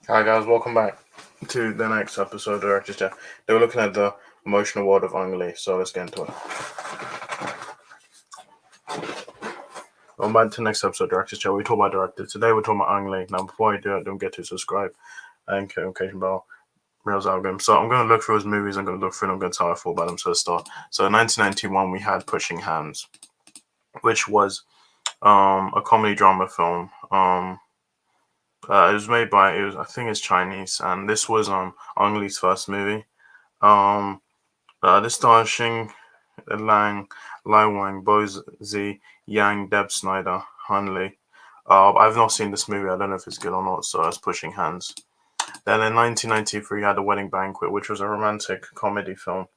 Hi guys, welcome back to the next episode of Director's Chat. They were looking at the emotional world of Ang Lee, so let's get into it. Welcome back to the next episode of Director's Chat. We talk about directors. Today we're talking about Ang Lee. Now before I do it, don't forget to subscribe and notification bell. Rails algorithm. So I'm going to look through his movies. I'm going to look through and I'm going to tell how I feel about them. So let's start. So in 1991 we had Pushing Hands, which was a comedy drama film. It was made by I think it's Chinese, and this was Ang Lee's first movie. This stars Xing Lang, Lai Wang, Bo Zi, Yang, Deb Snyder, Han Lee. I've not seen this movie. I don't know if it's good or not. So that's Pushing Hands. Then in 1993, had A Wedding Banquet, which was a romantic comedy film.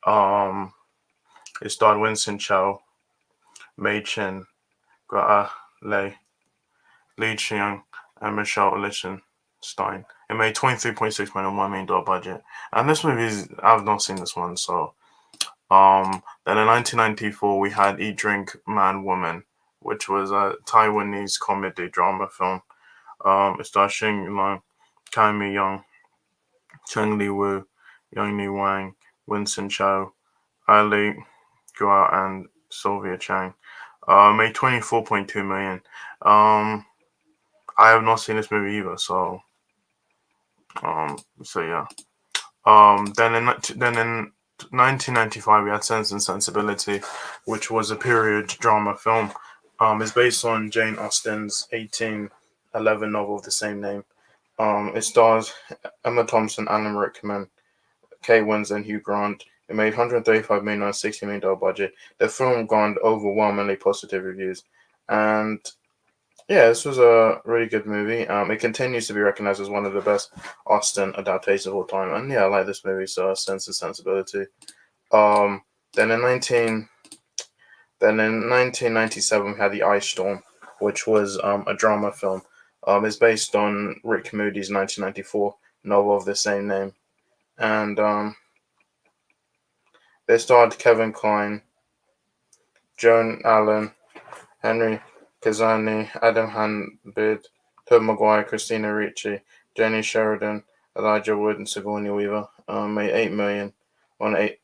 It starred Winston Chow, Mei Chin, Gra Lei, Li Chiang, and Michelle Lichtenstein. It made $23.6 million on $1 million budget. And this movie I've not seen this one, so then in 1994 we had Eat, Drink, Man, Woman, which was a Taiwanese comedy drama film. It stars Xing Lang, Kai Mi Young, Cheng Li Wu, Yang Ni Wang, Winston Chow, Ali Gua, and Sylvia Chang. Made $24.2 million. I have not seen this movie either, so yeah. Then in 1995 we had Sense and Sensibility, which was a period drama film. It's based on Jane Austen's 1811 novel of the same name. It stars Emma Thompson, Alan Rickman, Kate Winslet, and Hugh Grant. It made $135 million on a $60 million budget. The film garnered overwhelmingly positive reviews, and yeah, this was a really good movie. It continues to be recognized as one of the best Austen adaptations of all time, and yeah, I like this movie. So, Sense and Sensibility. Um, then in 1997, we had The Ice Storm, which was a drama film. It's based on Rick Moody's 1994 novel of the same name, and they starred Kevin Kline, Joan Allen, Henry Kazani, Adam Hanbid, Tobey Maguire, Christina Ricci, Jenny Sheridan, Elijah Wood, and Sigourney Weaver. Made $8 million on an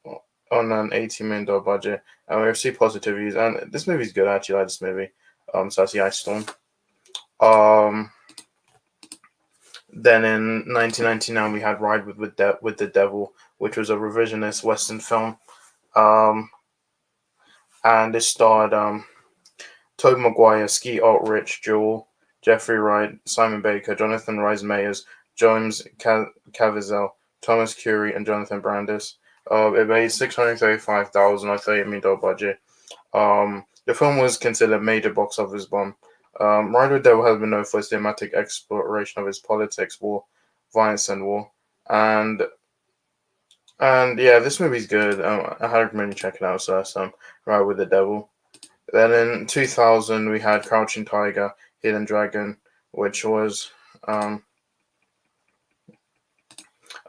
$80 million budget, and we received positive reviews. And this movie's good. I actually like this movie. So that's The Ice Storm. Um, then in 1999 we had Ride with the Devil, which was a revisionist Western film. And it starred Tobey Maguire, Skeet Ulrich, Jewel, Jeffrey Wright, Simon Baker, Jonathan Rhys Meyers, James Caviezel, Thomas Curry, and Jonathan Brandis. It made $635,000 on $38 million budget. The film was considered a major box office bomb. Ride with the Devil has been known for its thematic exploration of its politics, war, violence, and war. And yeah, this movie's good. I highly recommend you check it out. So that's Ride with the Devil. Then in 2000 we had Crouching Tiger, Hidden Dragon, which was a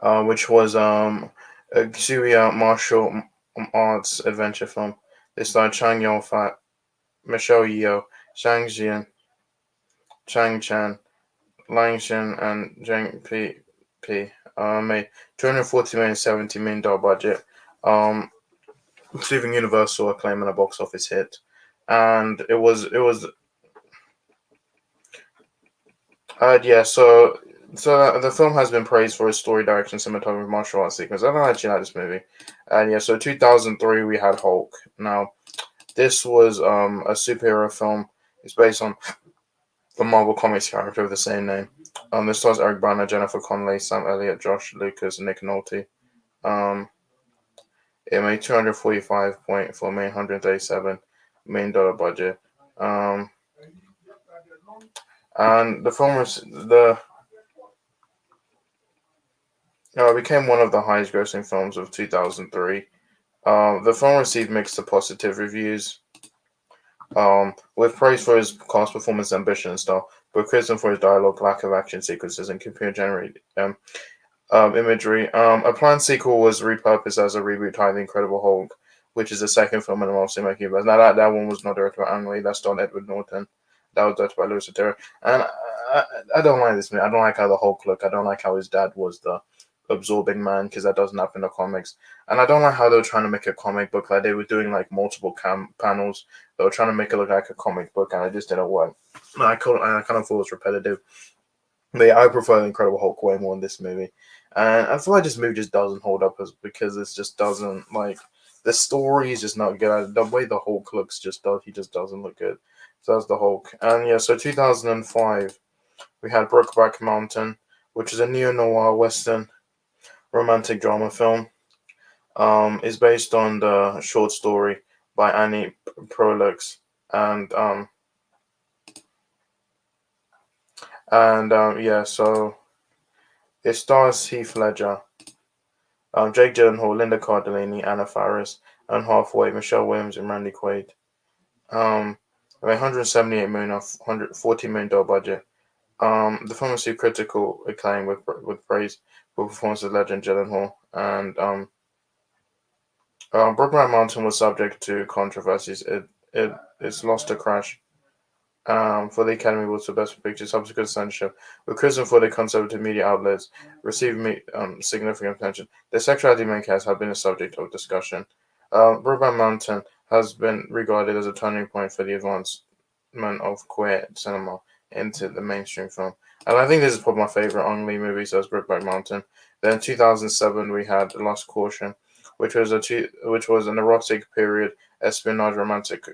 Xia martial arts adventure film. It starred Chang Yong Fat, Michelle Yeoh, Shang Xian, Chang Chan, Lang Xin, and Zhang P. Made $240 million, $70 million budget, receiving universal acclaim and a box office hit. And it was yeah, so the film has been praised for its story, direction, cinematography, martial arts sequence. I don't actually like this movie. And yeah, so 2003 we had Hulk. Now this was a superhero film. It's based on the Marvel Comics character of the same name. This stars Eric Bana, Jennifer Connelly, Sam Elliott, Josh Lucas, and Nick Nolte. Um, it made $245.4 million, $137 million budget. Um, and the film was the became one of the highest grossing films of 2003. The film received mixed to positive reviews, with praise for his cast performance, ambition, and style, but criticism for his dialogue, lack of action sequences, and computer generated imagery. A planned sequel was repurposed as a reboot titled The Incredible Hulk, which is the second film in the Marvel Cinematic Universe. Now that one was not directed by Ang Lee, that starred Edward Norton. That was directed by Louis Leterrier. And I don't like this movie. I don't like how the Hulk look. I don't like how his dad was the absorbing man, because that doesn't happen in the comics. And I don't like how they were trying to make a comic book. Like, they were doing like multiple panels. They were trying to make it look like a comic book, and it just didn't work. I kind of thought it was repetitive. But yeah, I prefer the Incredible Hulk way more in this movie. And I feel like this movie just doesn't hold up because it just doesn't, like, the story is just not good. The way the Hulk looks he just doesn't look good. So that's the Hulk. And yeah, so 2005, we had Brokeback Mountain, which is a neo-noir western romantic drama film. It's based on the short story by Annie Prolix, and yeah, so it stars Heath Ledger, Jake Gyllenhaal, Linda Cardellini, Anna Faris, and Halfway, Michelle Williams, and Randy Quaid. I 178 million off $140 million budget. The film received critical acclaim with praise for performance of legend Gyllenhaal, and Brokeback Mountain was subject to controversies. It's lost to Crash for the Academy Awards for Best Picture, subsequent censorship, with criticism for the conservative media outlets received significant attention. The sexuality of main cast have been a subject of discussion. Brokeback Mountain has been regarded as a turning point for the advancement of queer cinema into the mainstream film. And I think this is probably my favorite Ang Lee movie, so it's Brokeback Mountain. Then in 2007 we had Lost Caution, which was an erotic period espionage romantic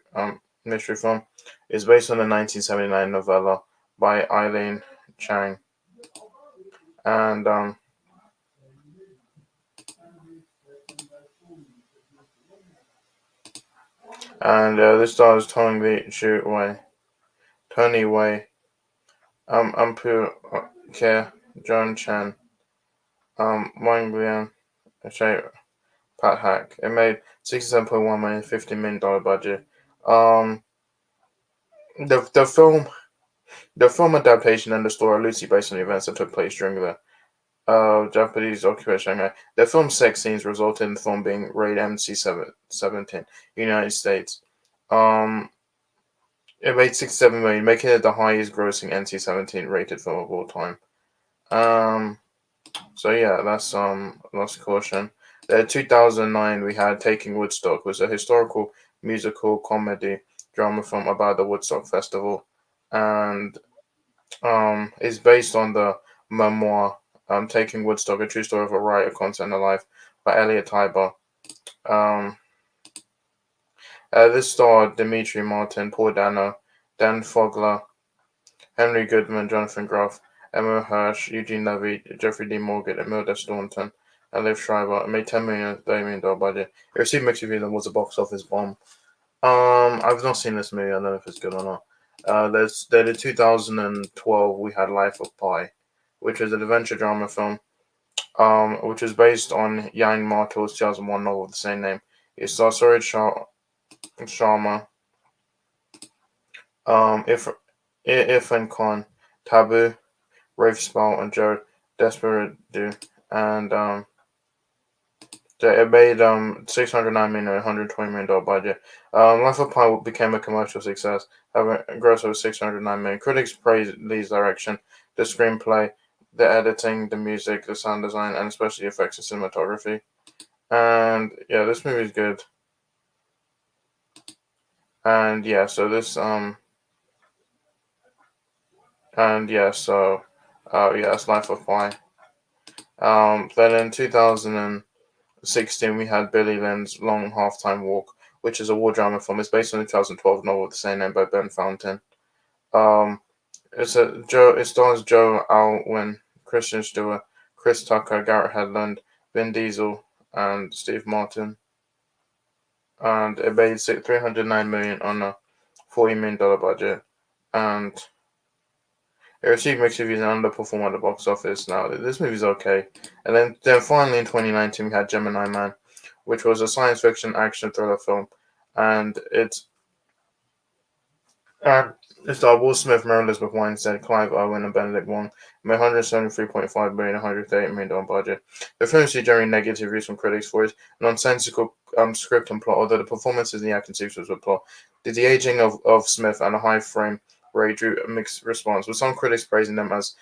mystery film. It's based on a 1979 novella by Eileen Chang, and this stars Tony Wei, Ampu Ke, Joan Chen, Wang Lian, Shay Pat Hack. It made 67.1 million, $50 million budget. Um, the film adaptation and the story are loosely based on the events that took place during the Japanese occupation. The film's sex scenes resulted in the film being rated MC-17 United States. It made 67 million, making it the highest grossing NC-17 rated film of all time. So yeah, that's Lost Caution. In 2009, we had Taking Woodstock, was a historical musical comedy drama film about the Woodstock Festival, and is based on the memoir Taking Woodstock, a true story of a writer, concert, and life by Elliot Tiber. This starred Dimitri Martin, Paul Dano, Dan Fogler, Henry Goodman, Jonathan Groff, Emma Hirsch, Eugene Levy, Jeffrey D. Morgan, Imelda Staunton, and Liv Schreiber. It made $10 million, $30 million budget. It received mixed reviews and was a box office bomb. I've not seen this movie. I don't know if it's good or not. Then in 2012 we had Life of Pi, which was an adventure drama film, which was based on Yang Martell's 2001 novel of the same name. It stars Suraj Sharma, Irfan Khan, Tabu, Rafe Spall, and Jared Desperado, and it made $609 million, $120 million budget. Life of Pi became a commercial success, having a gross over $609 million. Critics praised Lee's direction, the screenplay, the editing, the music, the sound design, and especially the effects and cinematography. And yeah, this movie is good. And yeah, so this and yeah, so yeah, it's Life of Pi. Then in 2016 we had Billy Lynn's Long Halftime Walk, which is a war drama film. It's based on the 2012 novel of the same name by Ben Fountain. It stars Joe Alwyn, Christian Stewart, Chris Tucker, Garrett Hedlund, Vin Diesel, and Steve Martin. And it made $309 million on a $40 million budget, and it received mixed reviews and underperformed at the box office. Now, this movie's okay. And then finally in 2019, we had Gemini Man, which was a science fiction action thriller film. And it's starred Will Smith, Mary Elizabeth Winstead, Clive Owen, and Benedict Wong. It made $173.5 million, $138 million budget. The film received generally negative reviews from critics for its nonsensical script and plot, although the performances and the acting sequences were plot. The aging of Smith and a high frame Ray drew a mixed response, with some critics praising them as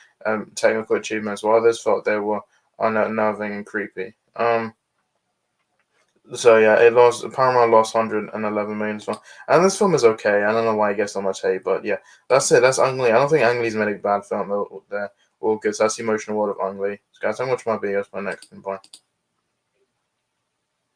technical achievements, while others felt they were unnerving and creepy. So yeah, Paramount lost 111 million as well. And this film is okay. I don't know why it gets so much hate, but yeah, that's it. That's Ang Lee. I don't think Ang Lee's made a bad film. They're all good. So that's the emotional world of Ang Lee. So guys, I'm watching my videos. My next one. Bye.